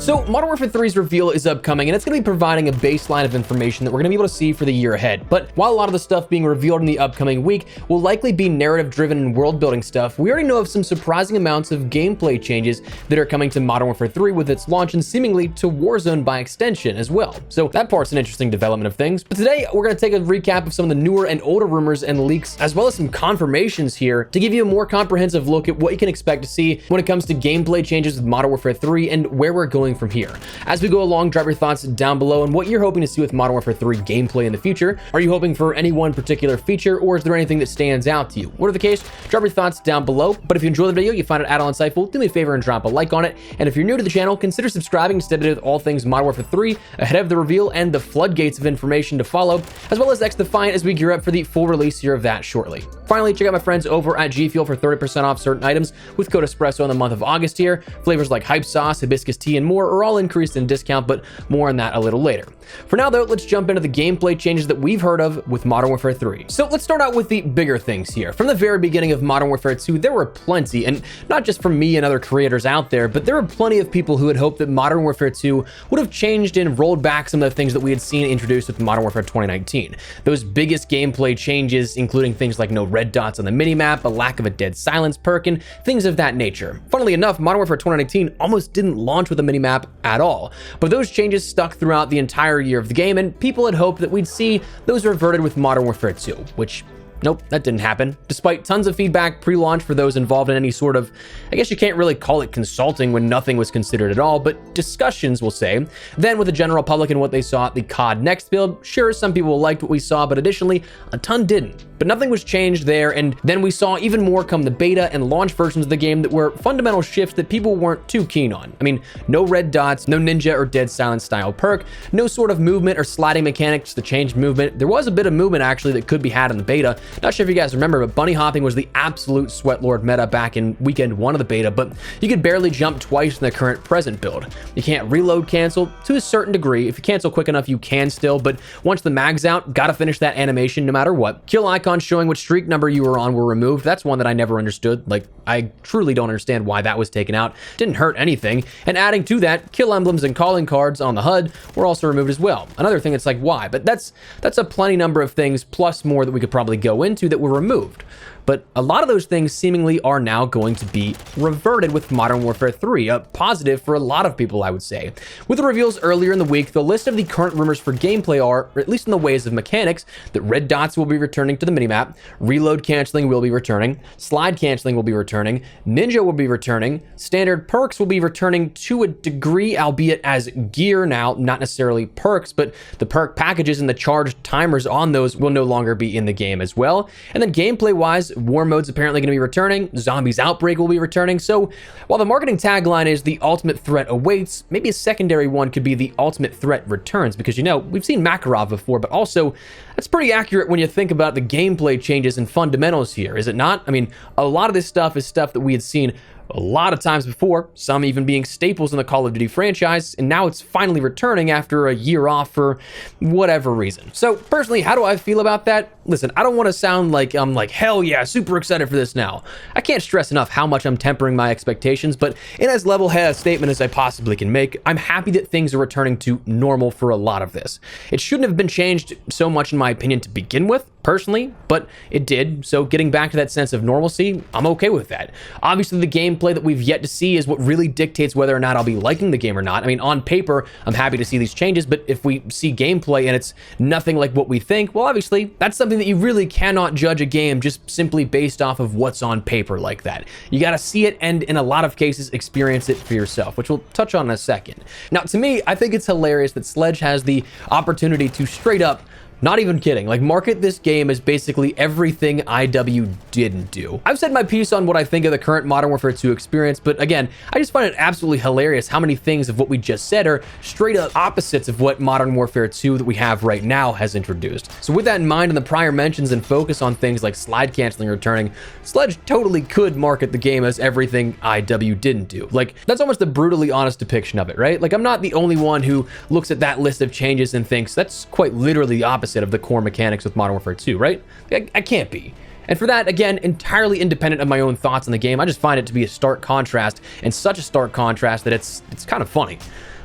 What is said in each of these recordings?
So Modern Warfare 3's reveal is upcoming, and it's going to be providing a baseline of information that we're going to be able to see for the year ahead. But while a lot of the stuff being revealed in the upcoming week will likely be narrative-driven and world-building stuff, we already know of some surprising amounts of gameplay changes that are coming to Modern Warfare 3 with its launch, and seemingly to Warzone by extension as well. So that part's an interesting development of things. But today, we're going to take a recap of some of the newer and older rumors and leaks, as well as some confirmations here, to give you a more comprehensive look at what you can expect to see when it comes to gameplay changes with Modern Warfare 3 and where we're going from here. As we go along, drop your thoughts down below on what you're hoping to see with Modern Warfare 3 gameplay in the future. Are you hoping for any one particular feature, or is there anything that stands out to you? Whatever the case, drop your thoughts down below. But if you enjoy the video, you find it at all insightful, do me a favor and drop a like on it. And if you're new to the channel, consider subscribing to stay updated with all things Modern Warfare 3 ahead of the reveal and the floodgates of information to follow, as well as XDefiant as we gear up for the full release here of that shortly. Finally, check out my friends over at G Fuel for 30% off certain items with code Espresso in the month of August here. Flavors like Hype Sauce, Hibiscus Tea, and more are all increased in discount, but more on that a little later. For now though, let's jump into the gameplay changes that we've heard of with Modern Warfare 3. So let's start out with the bigger things here. From the very beginning of Modern Warfare 2, there were plenty, and not just from me and other creators out there, but there were plenty of people who had hoped that Modern Warfare 2 would have changed and rolled back some of the things that we had seen introduced with Modern Warfare 2019. Those biggest gameplay changes, including things like no red dots on the minimap, a lack of a dead silence perk, and things of that nature. Funnily enough, Modern Warfare 2019 almost didn't launch with a minimap at all, but those changes stuck throughout the entire year of the game, and people had hoped that we'd see those reverted with Modern Warfare 2, which nope, that didn't happen. Despite tons of feedback pre-launch for those involved in any sort of, I guess you can't really call it consulting when nothing was considered at all, but discussions, we'll say. Then with the general public and what they saw at the COD Next build, sure, some people liked what we saw, but additionally, a ton didn't. But nothing was changed there, and then we saw even more come the beta and launch versions of the game that were fundamental shifts that people weren't too keen on. I mean, no red dots, no ninja or dead silence style perk, no sort of movement or sliding mechanics to change movement. There was a bit of movement actually that could be had in the beta. Not sure if you guys remember, but bunny hopping was the absolute sweatlord meta back in weekend 1 of the beta, but you could barely jump twice in the current present build. You can't reload cancel to a certain degree. If you cancel quick enough, you can still, but once the mag's out, gotta finish that animation no matter what. Kill icons showing which streak number you were on were removed. That's one that I never understood. Like, I truly don't understand why that was taken out. Didn't hurt anything. And adding to that, kill emblems and calling cards on the HUD were also removed as well. Another thing, it's like, why? But that's a plenty number of things, plus more that we could probably go into that were removed. But a lot of those things seemingly are now going to be reverted with Modern Warfare 3, a positive for a lot of people, I would say. With the reveals earlier in the week, the list of the current rumors for gameplay are, or at least in the ways of mechanics, that red dots will be returning to the minimap, reload canceling will be returning, slide canceling will be returning, ninja will be returning, standard perks will be returning to a degree, albeit as gear now, not necessarily perks, but the perk packages and the charged timers on those will no longer be in the game as well. And then gameplay-wise, War Mode's apparently going to be returning, Zombies Outbreak will be returning, so while the marketing tagline is the ultimate threat awaits, maybe a secondary one could be the ultimate threat returns, because you know, we've seen Makarov before, but also that's pretty accurate when you think about the gameplay changes and fundamentals here, is it not? I mean, a lot of this stuff is stuff that we had seen a lot of times before, some even being staples in the Call of Duty franchise, and now it's finally returning after a year off for whatever reason. So personally, how do I feel about that? Listen, I don't want to sound like I'm like, hell yeah, super excited for this now. I can't stress enough how much I'm tempering my expectations, but in as level-headed a statement as I possibly can make, I'm happy that things are returning to normal for a lot of this. It shouldn't have been changed so much in my opinion to begin with, personally, but it did, so getting back to that sense of normalcy, I'm okay with that. Obviously, the gameplay that we've yet to see is what really dictates whether or not I'll be liking the game or not. I mean, on paper, I'm happy to see these changes, but if we see gameplay and it's nothing like what we think, well, obviously, that's something that you really cannot judge a game just simply based off of what's on paper like that. You gotta see it and, in a lot of cases, experience it for yourself, which we'll touch on in a second. Now, to me, I think it's hilarious that Sledge has the opportunity to straight up, not even kidding, like market this game as basically everything IW didn't do. I've said my piece on what I think of the current Modern Warfare 2 experience, but again, I just find it absolutely hilarious how many things of what we just said are straight up opposites of what Modern Warfare 2 that we have right now has introduced. So with that in mind and the prior mentions and focus on things like slide canceling returning, Sledge totally could market the game as everything IW didn't do. Like, that's almost a brutally honest depiction of it, right? Like, I'm not the only one who looks at that list of changes and thinks that's quite literally the opposite of the core mechanics with Modern Warfare 2, right? I can't be. And for that, again, entirely independent of my own thoughts on the game, I just find it to be a stark contrast, and such a stark contrast that it's kind of funny.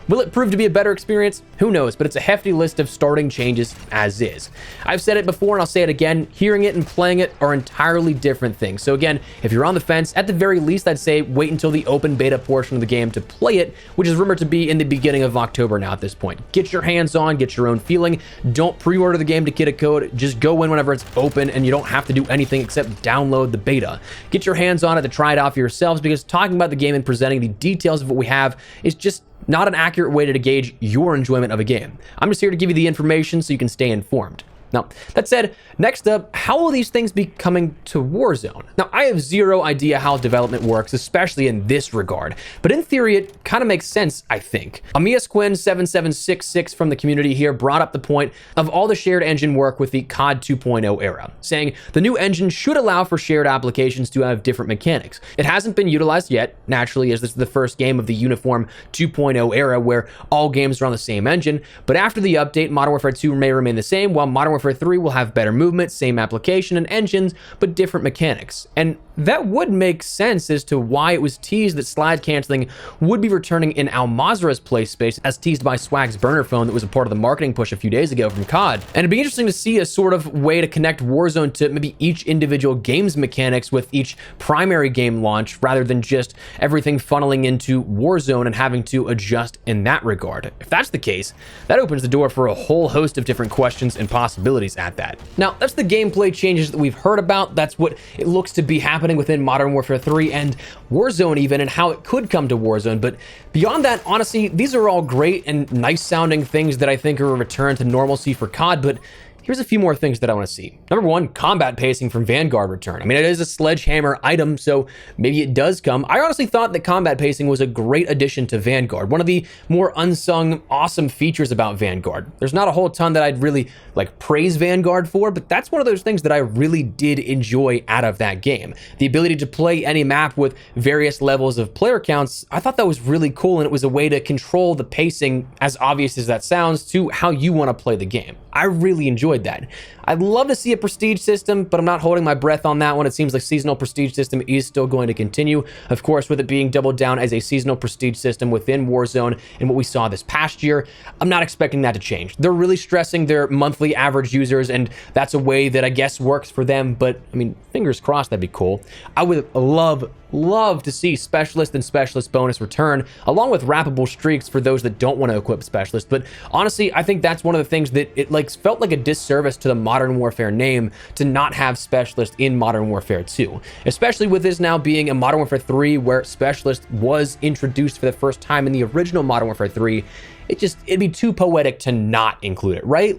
Will it prove to be a better experience? Who knows, but it's a hefty list of starting changes as is. I've said it before and I'll say it again, hearing it and playing it are entirely different things. So again, if you're on the fence, at the very least, I'd say wait until the open beta portion of the game to play it, which is rumored to be in the beginning of October now at this point. Get your hands on, get your own feeling. Don't pre-order the game to get a code. Just go in whenever it's open and you don't have to do anything except download the beta. Get your hands on it to try it out for yourselves, because talking about the game and presenting the details of what we have is just not an accurate way to gauge your enjoyment of a game. I'm just here to give you the information so you can stay informed. Now, that said, next up, how will these things be coming to Warzone? Now, I have zero idea how development works, especially in this regard, but in theory, it kind of makes sense, I think. AmiasQuinn7766 from the community here brought up the point of all the shared engine work with the COD 2.0 era, saying the new engine should allow for shared applications to have different mechanics. It hasn't been utilized yet, naturally, as this is the first game of the uniform 2.0 era where all games are on the same engine, but after the update, Modern Warfare 2 may remain the same, while Modern Warfare 3 will have better movement, same application and engines, but different mechanics. And that would make sense as to why it was teased that slide canceling would be returning in Al Mazrah's play space, as teased by Swag's burner phone that was a part of the marketing push a few days ago from COD. And it'd be interesting to see a sort of way to connect Warzone to maybe each individual game's mechanics with each primary game launch, rather than just everything funneling into Warzone and having to adjust in that regard. If that's the case, that opens the door for a whole host of different questions and possibilities at that. Now, that's the gameplay changes that we've heard about. That's what it looks to be happening within Modern Warfare 3 and Warzone even, and how it could come to Warzone. But beyond that, honestly, these are all great and nice sounding things that I think are a return to normalcy for COD, but here's a few more things that I want to see. Number one, combat pacing from Vanguard return. I mean, it is a Sledgehammer item, so maybe it does come. I honestly thought that combat pacing was a great addition to Vanguard. One of the more unsung, awesome features about Vanguard. There's not a whole ton that I'd really praise Vanguard for, but that's one of those things that I really did enjoy out of that game. The ability to play any map with various levels of player counts, I thought that was really cool, and it was a way to control the pacing, as obvious as that sounds, to how you want to play the game. I really enjoyed that. I'd love to see a prestige system, but I'm not holding my breath on that one. It seems like seasonal prestige system is still going to continue. Of course, with it being doubled down as a seasonal prestige system within Warzone and what we saw this past year, I'm not expecting that to change. They're really stressing their monthly average users, and that's a way that I guess works for them, but I mean, fingers crossed, that'd be cool. I would love to see specialist and specialist bonus return, along with wrappable streaks for those that don't want to equip specialist. But honestly, I think that's one of the things that it felt like a disservice to the Modern Warfare name to not have specialist in Modern Warfare 2, especially with this now being a Modern Warfare 3 where specialist was introduced for the first time in the original Modern Warfare 3. It'd be too poetic to not include it, right?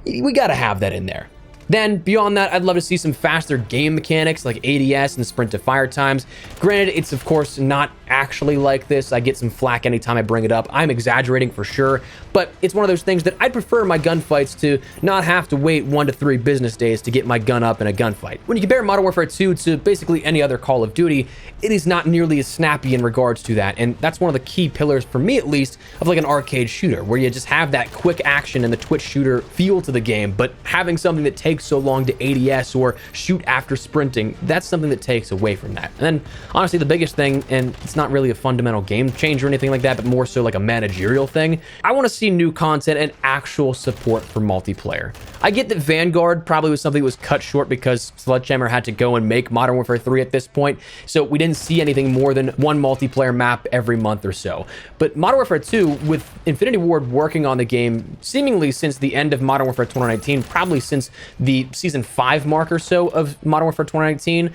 We gotta have that in there. Then, beyond that, I'd love to see some faster game mechanics like ADS and sprint to fire times. Granted, it's of course not actually like this. I get some flack anytime I bring it up. I'm exaggerating for sure, but it's one of those things that I'd prefer my gunfights to not have to wait 1 to 3 business days to get my gun up in a gunfight. When you compare Modern Warfare 2 to basically any other Call of Duty, it is not nearly as snappy in regards to that, and that's one of the key pillars, for me at least, of an arcade shooter, where you just have that quick action and the twitch shooter feel to the game, but having something that takes so long to ADS or shoot after sprinting, that's something that takes away from that. And then, honestly, the biggest thing, and it's not really a fundamental game change or anything like that, but more so a managerial thing, I want to see new content and actual support for multiplayer. I get that Vanguard probably was something that was cut short because Sledgehammer had to go and make Modern Warfare 3 at this point, so we didn't see anything more than one multiplayer map every month or so. But Modern Warfare 2, with Infinity Ward working on the game seemingly since the end of Modern Warfare 2019, probably since the Season 5 mark or so of Modern Warfare 2019,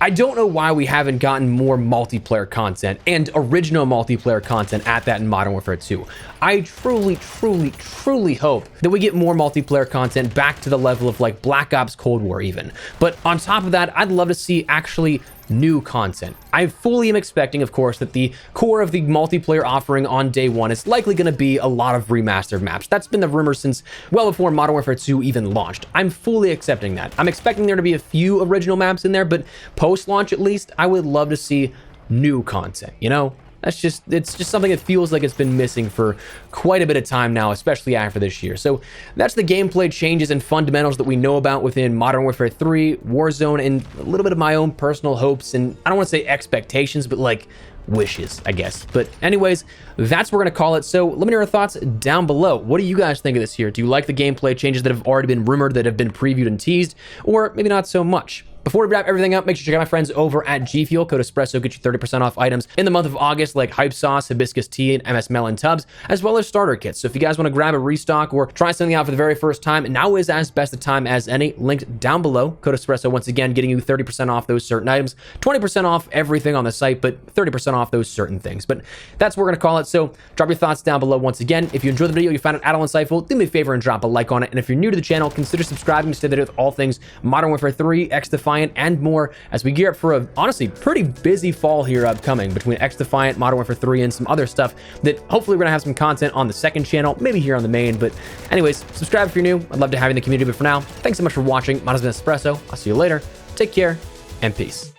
I don't know why we haven't gotten more multiplayer content and original multiplayer content at that in Modern Warfare 2. I truly hope that we get more multiplayer content back to the level of Black Ops Cold War even. But on top of that, I'd love to see actually new content. I fully am expecting, of course, that the core of the multiplayer offering on day one is likely going to be a lot of remastered maps. That's been the rumor since well before Modern Warfare 2 even launched. I'm fully accepting that. I'm expecting there to be a few original maps in there, but post-launch at least, I would love to see new content, it's just something that feels like it's been missing for quite a bit of time now, especially after this year. So that's the gameplay changes and fundamentals that we know about within Modern Warfare 3, Warzone, and a little bit of my own personal hopes, and I don't want to say expectations, but wishes, I guess. But anyways, that's what we're gonna call it. So let me know your thoughts down below. What do you guys think of this here? Do you like the gameplay changes that have already been rumored, that have been previewed and teased, or maybe not so much? Before we wrap everything up, make sure to check out my friends over at G Fuel. Code Espresso get you 30% off items in the month of August, like Hype Sauce, Hibiscus Tea, and MS Melon Tubs, as well as starter kits. So if you guys want to grab a restock or try something out for the very first time, now is as best a time as any. Linked down below. Code Espresso, once again, getting you 30% off those certain items, 20% off everything on the site, but 30% off those certain things. But that's what we're going to call it. So drop your thoughts down below once again. If you enjoyed the video, you found it at all insightful, do me a favor and drop a like on it. And if you're new to the channel, consider subscribing to stay updated with all things Modern Warfare 3, X Defiant, and more, as we gear up for a honestly pretty busy fall here upcoming between X Defiant, Modern Warfare 3, and some other stuff that hopefully we're gonna have some content on the second channel, maybe here on the main. But anyways, subscribe if you're new. I'd love to have you in the community. But for now, thanks so much for watching. Mine has been Espresso. I'll see you later. Take care and peace.